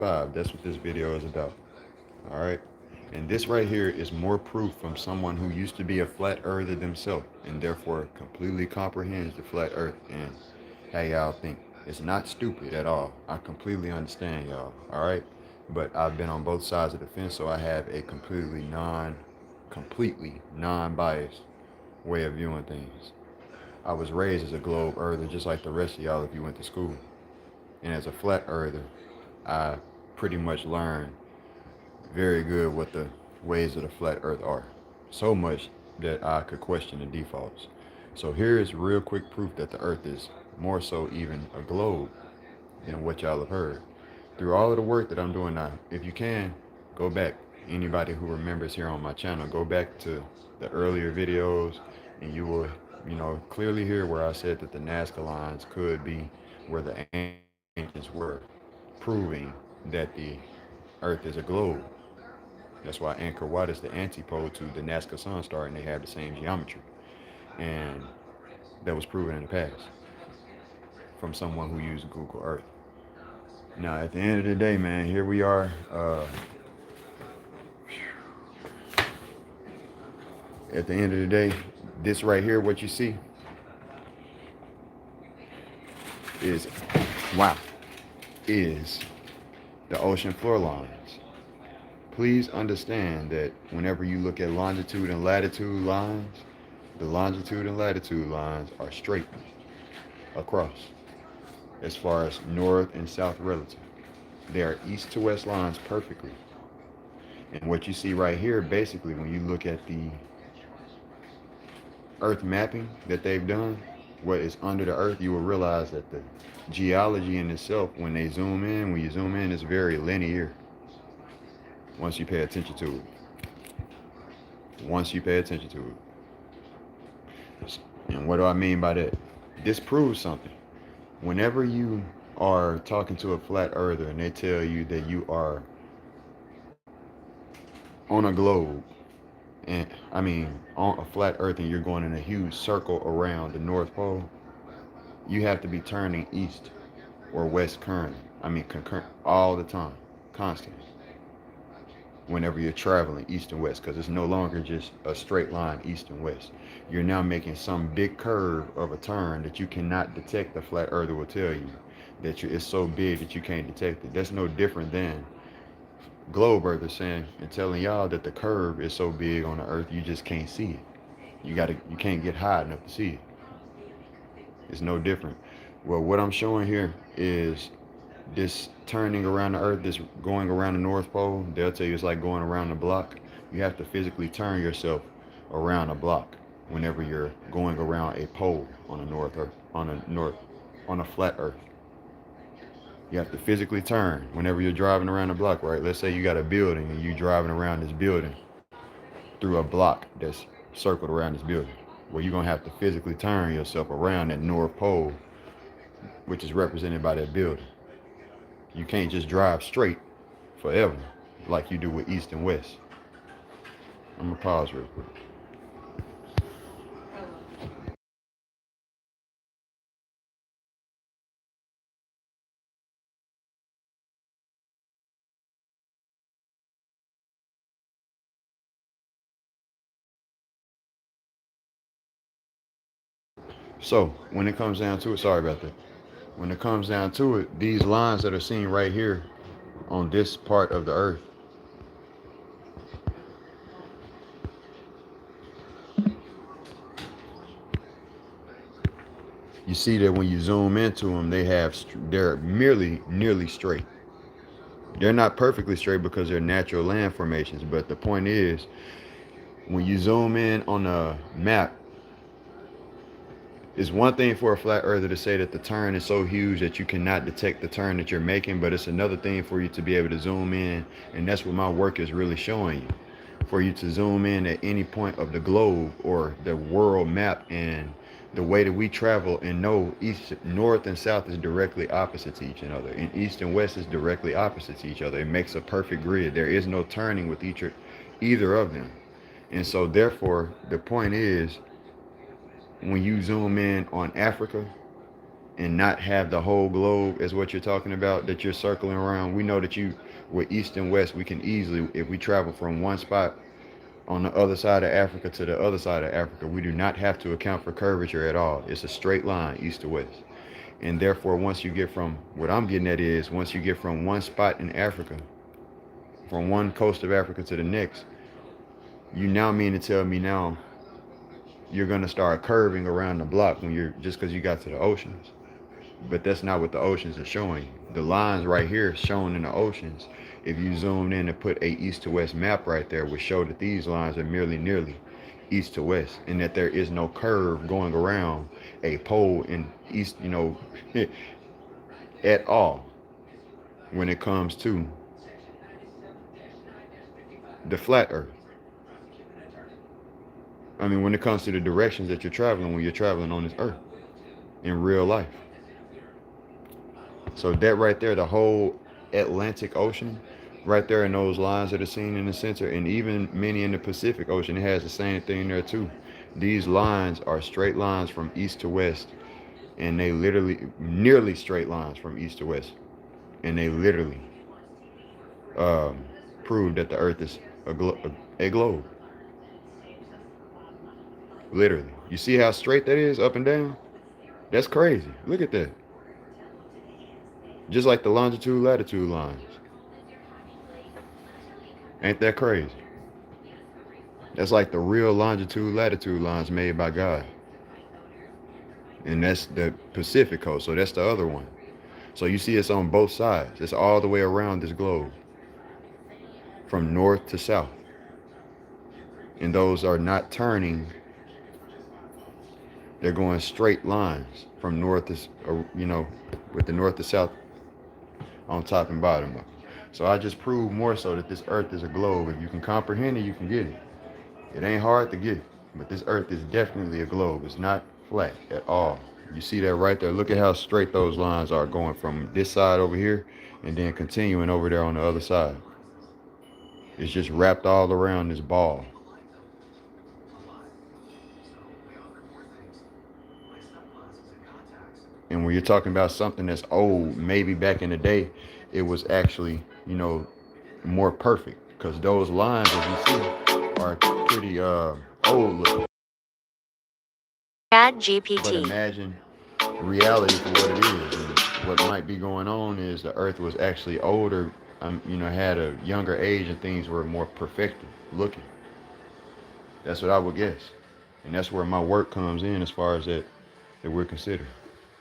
That's what this video is about. All right. And this right here is more proof from someone who used to be a flat earther themselves and therefore completely comprehends the flat earth and how y'all think. It's not stupid at all. I completely understand y'all. All right. But I've been on both sides of the fence, so I have a completely non-biased way of viewing things. I was raised as a globe earther just like the rest of y'all if you went to school. And as a flat earther, I pretty much learned very good what the ways of the flat earth are. So much that I could question the defaults. So here is real quick proof that the earth is more so even a globe than what y'all have heard. Through all of the work that I'm doing now, if you can, go back. Anybody who remembers here on my channel, go back to the earlier videos and you will, clearly hear where I said that the Nazca lines could be where the ancients were, proving that the earth is a globe. That's why Angkor Wat is the antipode to the Nazca Sun Star, and they have the same geometry. And that was proven in the past from someone who used Google Earth. Now, at the end of the day, man, here we are. At the end of the day, this right here, what you see, is, wow, is the ocean floor lines. Please understand that whenever you look at longitude and latitude lines, the longitude and latitude lines are straight across as far as north and south relative. They are east to west lines perfectly. And what you see right here, basically, when you look at the earth mapping that they've done, what is under the earth, you will realize that the geology in itself, when you zoom in, it's very linear once you pay attention to it. Once you pay attention to it. And what do I mean by that? This proves something. Whenever you are talking to a flat earther and they tell you that you are on a globe, and I mean on a flat earth, and you're going in a huge circle around the North Pole, you have to be turning east or west currently. I mean concurrent all the time, constantly. Whenever you're traveling east and west, because it's no longer just a straight line east and west. You're now making some big curve of a turn that you cannot detect. The flat earther will tell you that it's so big that you can't detect it. That's no different than globe earth is saying and telling y'all that the curve is so big on the earth you just can't see it. You can't get high enough to see it. It's no different. Well, what I'm showing here is this turning around the earth, this going around the North Pole. They'll tell you it's like going around the block. You have to physically turn yourself around a block whenever you're going around a pole on a north earth, on a flat earth. You have to physically turn whenever you're driving around the block, right? Let's say you got a building and you're driving around this building through a block that's circled around this building. Well, you're gonna have to physically turn yourself around that North Pole, which is represented by that building. You can't just drive straight forever like you do with east and west. I'm gonna pause real quick. So when it comes down to it, sorry about that. When it comes down to it, these lines that are seen right here on this part of the earth, you see that when you zoom into them, they're merely nearly straight. They're not perfectly straight because they're natural land formations, but the point is, when you zoom in on a map, it's one thing for a flat earther to say that the turn is so huge that you cannot detect the turn that you're making, but it's another thing for you to be able to zoom in, and that's what my work is really showing you. For you to zoom in at any point of the globe or the world map, and the way that we travel and know east, north, and south is directly opposite to each other, and east and west is directly opposite to each other. It makes a perfect grid. There is no turning with either of them. And so therefore the point is, when you zoom in on Africa and not have the whole globe as what you're talking about that you're circling around. We know that you with east and west, we can easily, if we travel from one spot on the other side of Africa to the other side of Africa, we do not have to account for curvature at all. It's a straight line east to west. And therefore, once you get from, what I'm getting at is, once you get from one spot in Africa, from one coast of Africa to the next, you now mean to tell me now you're going to start curving around the block when you're, just because you got to the oceans. But that's not what the oceans are showing you. The lines right here shown in the oceans, if you zoomed in and put a east to west map right there, would show that these lines are merely nearly east to west, and that there is no curve going around a pole in east, at all when it comes to the flat earth. I mean, when it comes to the directions that you're traveling when you're traveling on this earth in real life. So that right there, the whole Atlantic Ocean, right there in those lines that are seen in the center, and even many in the Pacific Ocean, it has the same thing there too. These lines are straight lines from east to west, and they literally, nearly straight lines from east to west, and they literally prove that the earth is a globe. Literally. You see how straight that is up and down? That's crazy. Look at that. Just like the longitude, latitude lines. Ain't that crazy? That's like the real longitude, latitude lines made by God. And that's the Pacific coast, so that's the other one. So you see it's on both sides. It's all the way around this globe, from north to south. And those are not turning. They're going straight lines from north to, with the north to south on top and bottom of it. So I just proved more so that this earth is a globe. If you can comprehend it, you can get it. It ain't hard to get, but this earth is definitely a globe. It's not flat at all. You see that right there? Look at how straight those lines are going from this side over here and then continuing over there on the other side. It's just wrapped all around this ball. And when you're talking about something that's old, maybe back in the day, it was actually, more perfect, because those lines, as you see, are pretty old looking. But ChatGPT. imagine reality for what it is. And what might be going on is the earth was actually older, had a younger age, and things were more perfected looking. That's what I would guess. And that's where my work comes in as far as that we're considering.